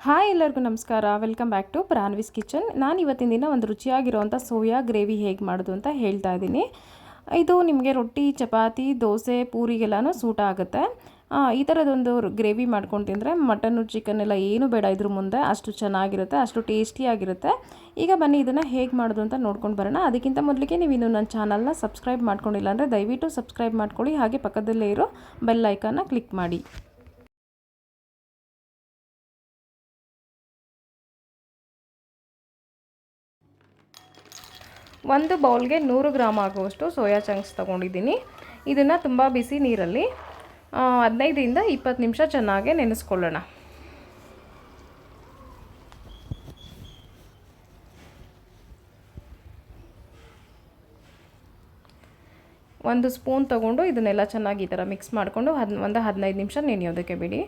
Hi ಎಲ್ಲರಿಗೂ ನಮಸ್ಕಾರ. Welcome back to Pranvis kitchen. ನಾನು ಇವತ್ತಿನ ದಿನ ಒಂದು ರುಚಿಯಾಗಿರುವಂಥ ಸೋಯಾ ಗ್ರೇವಿ ಹೇಗೆ ಮಾಡೋದು ಅಂತ ಹೇಳ್ತಾ ಇದ್ದೀನಿ. ಇದು ನಿಮಗೆ ರೊಟ್ಟಿ, ಚಪಾತಿ, ದೋಸೆ, ಪೂರಿಗೆಲ್ಲನೂ ಸೂಟ್ ಆಗುತ್ತೆ. ಈ ಥರದೊಂದು ಗ್ರೇವಿ ಮಾಡ್ಕೊಂಡು ತಿಂದರೆ ಮಟನ್ನು, ಚಿಕನ್ ಎಲ್ಲ ಏನು ಬೇಡ ಇದ್ರ ಮುಂದೆ, ಅಷ್ಟು ಚೆನ್ನಾಗಿರುತ್ತೆ, ಅಷ್ಟು ಟೇಸ್ಟಿಯಾಗಿರುತ್ತೆ. ಈಗ ಬನ್ನಿ ಇದನ್ನು ಹೇಗೆ ಮಾಡೋದು ಅಂತ ನೋಡ್ಕೊಂಡು ಬರೋಣ. ಅದಕ್ಕಿಂತ ಮೊದಲಿಗೆ ನೀವು ಇನ್ನೂ ನನ್ನ ಚಾನಲ್ನ ಸಬ್ಸ್ಕ್ರೈಬ್ ಮಾಡ್ಕೊಂಡಿಲ್ಲ ಅಂದರೆ ದಯವಿಟ್ಟು ಸಬ್ಸ್ಕ್ರೈಬ್ ಮಾಡ್ಕೊಳ್ಳಿ. ಹಾಗೆ ಪಕ್ಕದಲ್ಲೇ ಇರೋ ಬೆಲ್ ಐಕಾನ್ನ ಕ್ಲಿಕ್ ಮಾಡಿ. ಒಂದು ಬೌಲ್ಗೆ 100 ಗ್ರಾಮ್ ಆಗುವಷ್ಟು ಸೋಯಾ ಚಂಕ್ಸ್ ತೊಗೊಂಡಿದ್ದೀನಿ. ಇದನ್ನು ತುಂಬ ಬಿಸಿ ನೀರಲ್ಲಿ 15ರಿಂದ 20 ನಿಮಿಷ ಚೆನ್ನಾಗಿ ನೆನೆಸ್ಕೊಳ್ಳೋಣ. ಒಂದು ಸ್ಪೂನ್ ತೊಗೊಂಡು ಇದನ್ನೆಲ್ಲ ಚೆನ್ನಾಗಿ ಈ ಥರ ಮಿಕ್ಸ್ ಮಾಡಿಕೊಂಡು ಒಂದು 15 ನಿಮಿಷ ನೆನೆಯೋದಕ್ಕೆ ಬಿಡಿ.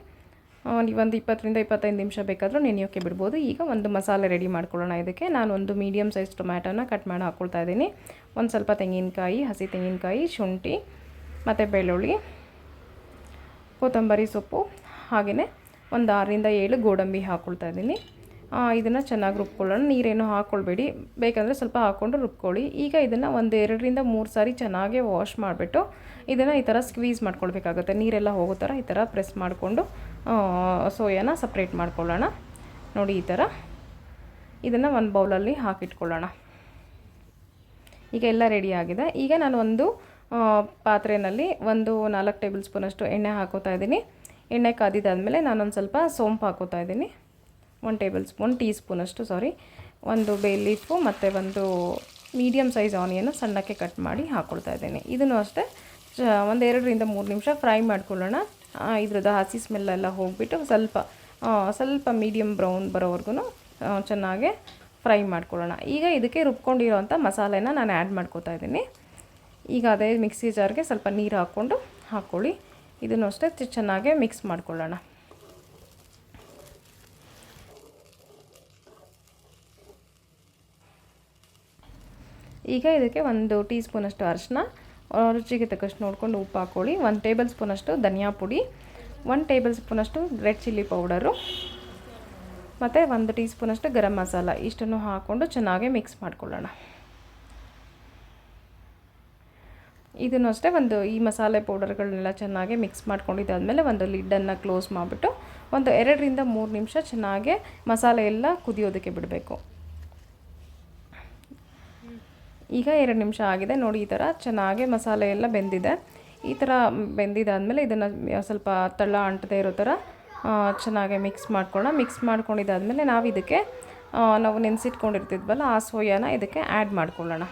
ಒಂದು 20ರಿಂದ 25 ನಿಮಿಷ ಬೇಕಾದರೂ ನೆನೆಯೋಕ್ಕೆ ಬಿಡ್ಬೋದು. ಈಗ ಒಂದು ಮಸಾಲೆ ರೆಡಿ ಮಾಡ್ಕೊಳ್ಳೋಣ. ಇದಕ್ಕೆ ನಾನು ಒಂದು ಮೀಡಿಯಮ್ ಸೈಜ್ ಟೊಮ್ಯಾಟೋನ ಕಟ್ ಮಾಡಿ ಹಾಕ್ಕೊಳ್ತಾ ಇದ್ದೀನಿ. ಒಂದು ಸ್ವಲ್ಪ ತೆಂಗಿನಕಾಯಿ, ಹಸಿ ತೆಂಗಿನಕಾಯಿ, ಶುಂಠಿ ಮತ್ತು ಬೆಳ್ಳುಳ್ಳಿ, ಕೊತ್ತಂಬರಿ ಸೊಪ್ಪು, ಹಾಗೆಯೇ ಒಂದು 6ರಿಂದ 7 ಗೋಡಂಬಿ ಹಾಕ್ಕೊಳ್ತಾ ಇದ್ದೀನಿ. ಇದನ್ನು ಚೆನ್ನಾಗಿ ರುಬ್ಕೊಳ್ಳೋಣ. ನೀರೇನು ಹಾಕ್ಕೊಳ್ಬೇಡಿ, ಬೇಕಂದರೆ ಸ್ವಲ್ಪ ಹಾಕ್ಕೊಂಡು ರುಬ್ಕೊಳ್ಳಿ. ಈಗ ಇದನ್ನು ಒಂದು 2ರಿಂದ 3 ಸಾರಿ ಚೆನ್ನಾಗಿ ವಾಶ್ ಮಾಡಿಬಿಟ್ಟು ಇದನ್ನು ಈ ಥರ ಸ್ಕ್ವೀಸ್ ಮಾಡ್ಕೊಳ್ಬೇಕಾಗುತ್ತೆ. ನೀರೆಲ್ಲ ಹೋಗೋ ಥರ ಈ ಥರ ಪ್ರೆಸ್ ಮಾಡಿಕೊಂಡು ಸೋಯಾನ ಸಪ್ರೇಟ್ ಮಾಡ್ಕೊಳ್ಳೋಣ. ನೋಡಿ ಈ ಥರ ಇದನ್ನು ಒಂದು ಬೌಲಲ್ಲಿ ಹಾಕಿಟ್ಕೊಳ್ಳೋಣ. ಈಗ ಎಲ್ಲ ರೆಡಿ ಆಗಿದೆ. ಈಗ ನಾನು ಒಂದು ಪಾತ್ರೆಯಲ್ಲಿ 4 ಟೇಬಲ್ ಸ್ಪೂನಷ್ಟು ಎಣ್ಣೆ ಹಾಕೋತಾ ಇದ್ದೀನಿ. ಎಣ್ಣೆ ಕಾದಿದ್ದಾದಮೇಲೆ ನಾನೊಂದು ಸ್ವಲ್ಪ ಸೋಂಪು ಹಾಕೋತಾ ಇದ್ದೀನಿ. 1 ಟೀ ಸ್ಪೂನಷ್ಟು ಒಂದು ಬೇ ಲೀಫು ಮತ್ತು ಒಂದು ಮೀಡಿಯಮ್ ಸೈಜ್ ಆನಿಯನ್ನು ಸಣ್ಣಕ್ಕೆ ಕಟ್ ಮಾಡಿ ಹಾಕ್ಕೊಳ್ತಾ ಇದ್ದೀನಿ. ಇದನ್ನು ಅಷ್ಟೇ ಒಂದು 2ರಿಂದ 3 ನಿಮಿಷ ಫ್ರೈ ಮಾಡ್ಕೊಳ್ಳೋಣ. ಇದ್ರದ್ದು ಹಸಿ ಸ್ಮೆಲ್ಲೆಲ್ಲ ಹೋಗಿಬಿಟ್ಟು ಸ್ವಲ್ಪ ಮೀಡಿಯಮ್ ಬ್ರೌನ್ ಬರೋವರೆಗೂ ಚೆನ್ನಾಗೆ ಫ್ರೈ ಮಾಡ್ಕೊಳ್ಳೋಣ. ಈಗ ಇದಕ್ಕೆ ರುಬ್ಕೊಂಡಿರೋಂಥ ಮಸಾಲೆನ ನಾನು ಆ್ಯಡ್ ಮಾಡ್ಕೋತಾ ಇದ್ದೀನಿ. ಈಗ ಅದೇ ಮಿಕ್ಸಿ ಜಾರ್ಗೆ ಸ್ವಲ್ಪ ನೀರು ಹಾಕ್ಕೊಳ್ಳಿ. ಇದನ್ನು ಅಷ್ಟೇ ಚೆನ್ನಾಗೆ ಮಿಕ್ಸ್ ಮಾಡ್ಕೊಳ್ಳೋಣ. ಈಗ ಇದಕ್ಕೆ 1 ಟೀ ಸ್ಪೂನಷ್ಟು ಅರಿಶಿನ, ರುಚಿಗೆ ತಕ್ಕಷ್ಟು ನೋಡಿಕೊಂಡು ಉಪ್ಪು ಹಾಕ್ಕೊಳ್ಳಿ. 1 ಟೇಬಲ್ ಸ್ಪೂನಷ್ಟು ಧನಿಯಾ ಪುಡಿ, 1 ಟೇಬಲ್ ಸ್ಪೂನಷ್ಟು ರೆಡ್ ಚಿಲ್ಲಿ ಪೌಡರು ಮತ್ತು 1 ಟೀ ಸ್ಪೂನಷ್ಟು ಗರಂ ಮಸಾಲ, ಇಷ್ಟನ್ನು ಹಾಕ್ಕೊಂಡು ಚೆನ್ನಾಗಿ ಮಿಕ್ಸ್ ಮಾಡ್ಕೊಳ್ಳೋಣ. ಇದನ್ನು ಅಷ್ಟೇ ಈ ಮಸಾಲೆ ಪೌಡರ್ಗಳನ್ನೆಲ್ಲ ಚೆನ್ನಾಗಿ ಮಿಕ್ಸ್ ಮಾಡ್ಕೊಂಡಿದ್ದಾದಮೇಲೆ ಒಂದು ಲಿಡ್ಡನ್ನು ಕ್ಲೋಸ್ ಮಾಡಿಬಿಟ್ಟು ಒಂದು 2ರಿಂದ 3 ನಿಮಿಷ ಚೆನ್ನಾಗಿ ಮಸಾಲೆ ಎಲ್ಲ ಕುದಿಯೋದಕ್ಕೆ ಬಿಡಬೇಕು. ಈಗ 2 ನಿಮಿಷ ಆಗಿದೆ. ನೋಡಿ ಈ ಥರ ಚೆನ್ನಾಗಿ ಮಸಾಲೆ ಎಲ್ಲ ಬೆಂದಿದೆ. ಈ ಥರ ಬೆಂದಿದ್ದಾದಮೇಲೆ ಇದನ್ನು ಸ್ವಲ್ಪ ತಳ ಅಂಟದೇ ಇರೋ ಥರ ಚೆನ್ನಾಗಿ ಮಿಕ್ಸ್ ಮಾಡ್ಕೊಳ್ಳೋಣ. ಮಿಕ್ಸ್ ಮಾಡ್ಕೊಂಡಿದ್ದಾದಮೇಲೆ ನಾವು ನೆನೆಸಿಟ್ಕೊಂಡಿರ್ತಿದ್ವಲ್ಲ ಆ ಸೋಯಾನ ಇದಕ್ಕೆ ಆ್ಯಡ್ ಮಾಡ್ಕೊಳ್ಳೋಣ.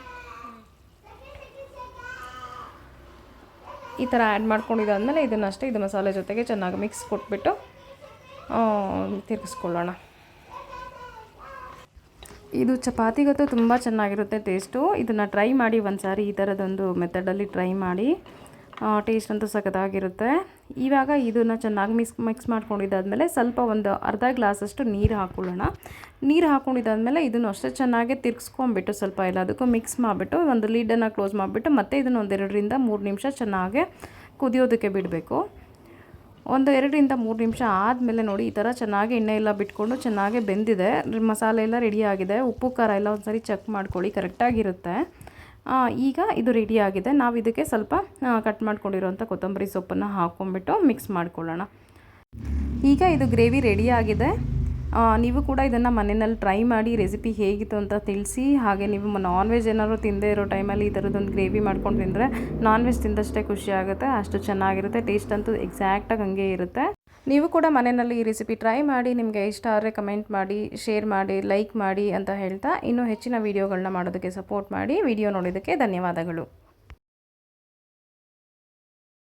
ಈ ಥರ ಆ್ಯಡ್ ಮಾಡ್ಕೊಂಡಿದ್ದಾದಮೇಲೆ ಇದು ಮಸಾಲೆ ಜೊತೆಗೆ ಚೆನ್ನಾಗಿ ಮಿಕ್ಸ್ ಕೊಟ್ಬಿಟ್ಟು ತಿರುಗಿಸ್ಕೊಳ್ಳೋಣ. ಇದು ಚಪಾತಿಗಂತೂ ತುಂಬ ಚೆನ್ನಾಗಿರುತ್ತೆ ಟೇಸ್ಟು. ಇದನ್ನು ಟ್ರೈ ಮಾಡಿ ಒಂದು ಸಾರಿ, ಈ ಥರದೊಂದು ಮೆಥಡಲ್ಲಿ ಟ್ರೈ ಮಾಡಿ. ಟೇಸ್ಟ್ ಅಂತೂ ಸಖತ್ತಾಗಿರುತ್ತೆ. ಇವಾಗ ಇದನ್ನು ಚೆನ್ನಾಗಿ ಮಿಕ್ಸ್ ಮಾಡ್ಕೊಂಡಿದ್ದಾದಮೇಲೆ ಸ್ವಲ್ಪ ಒಂದು ಅರ್ಧ ಗ್ಲಾಸಷ್ಟು ನೀರು ಹಾಕ್ಕೊಳ್ಳೋಣ. ನೀರು ಹಾಕ್ಕೊಂಡಿದ್ದಾದಮೇಲೆ ಇದನ್ನು ಅಷ್ಟೇ ಚೆನ್ನಾಗಿ ತಿರ್ಗಿಸ್ಕೊಂಬಿಟ್ಟು ಸ್ವಲ್ಪ ಎಲ್ಲದಕ್ಕೂ ಮಿಕ್ಸ್ ಮಾಡಿಬಿಟ್ಟು ಒಂದು ಲೀಡನ್ನು ಕ್ಲೋಸ್ ಮಾಡಿಬಿಟ್ಟು ಮತ್ತೆ ಇದನ್ನು ಒಂದು 2ರಿಂದ 3 ನಿಮಿಷ ಚೆನ್ನಾಗಿ ಕುದಿಯೋದಕ್ಕೆ ಬಿಡಬೇಕು. ಒಂದು 2ರಿಂದ 3 ನಿಮಿಷ ಆದಮೇಲೆ ನೋಡಿ ಈ ಥರ ಚೆನ್ನಾಗಿ ಎಣ್ಣೆ ಎಲ್ಲ ಬಿಟ್ಕೊಂಡು ಚೆನ್ನಾಗಿ ಬೆಂದಿದೆ. ಮಸಾಲೆ ಎಲ್ಲ ರೆಡಿಯಾಗಿದೆ. ಉಪ್ಪು ಖಾರ ಎಲ್ಲ ಒಂದು ಸಾರಿ ಚೆಕ್ ಮಾಡ್ಕೊಳ್ಳಿ, ಕರೆಕ್ಟಾಗಿರುತ್ತೆ. ಈಗ ಇದು ರೆಡಿಯಾಗಿದೆ. ನಾವು ಇದಕ್ಕೆ ಸ್ವಲ್ಪ ಕಟ್ ಮಾಡ್ಕೊಂಡಿರೋಂಥ ಕೊತ್ತಂಬರಿ ಸೊಪ್ಪನ್ನು ಹಾಕ್ಕೊಂಬಿಟ್ಟು ಮಿಕ್ಸ್ ಮಾಡ್ಕೊಳ್ಳೋಣ. ಈಗ ಇದು ಗ್ರೇವಿ ರೆಡಿಯಾಗಿದೆ. ನೀವು ಕೂಡ ಇದನ್ನು ಮನೆಯಲ್ಲಿ ಟ್ರೈ ಮಾಡಿ ರೆಸಿಪಿ ಹೇಗಿತ್ತು ಅಂತ ತಿಳಿಸಿ. ಹಾಗೆ ನೀವು ನಾನ್ ವೆಜ್ ಏನಾದ್ರು ತಿಂದೇ ಇರೋ ಟೈಮಲ್ಲಿ ಈ ಥರದೊಂದು ಗ್ರೇವಿ ಮಾಡ್ಕೊಂಡು ತಿಂದರೆ ನಾನ್ ವೆಜ್ ತಿಂದಷ್ಟೇ ಖುಷಿ ಆಗುತ್ತೆ, ಅಷ್ಟು ಚೆನ್ನಾಗಿರುತ್ತೆ. ಟೇಸ್ಟ್ ಅಂತೂ ಎಕ್ಸಾಕ್ಟಾಗಿ ಹಂಗೆ ಇರುತ್ತೆ. ನೀವು ಕೂಡ ಮನೆಯಲ್ಲಿ ಈ ರೆಸಿಪಿ ಟ್ರೈ ಮಾಡಿ. ನಿಮಗೆ ಇಷ್ಟ ಆದರೆ ಕಮೆಂಟ್ ಮಾಡಿ, ಶೇರ್ ಮಾಡಿ, ಲೈಕ್ ಮಾಡಿ ಅಂತ ಹೇಳ್ತಾ ಇನ್ನೂ ಹೆಚ್ಚಿನ ವೀಡಿಯೋಗಳನ್ನ ಮಾಡೋದಕ್ಕೆ ಸಪೋರ್ಟ್ ಮಾಡಿ. ವಿಡಿಯೋ ನೋಡೋದಕ್ಕೆ ಧನ್ಯವಾದಗಳು.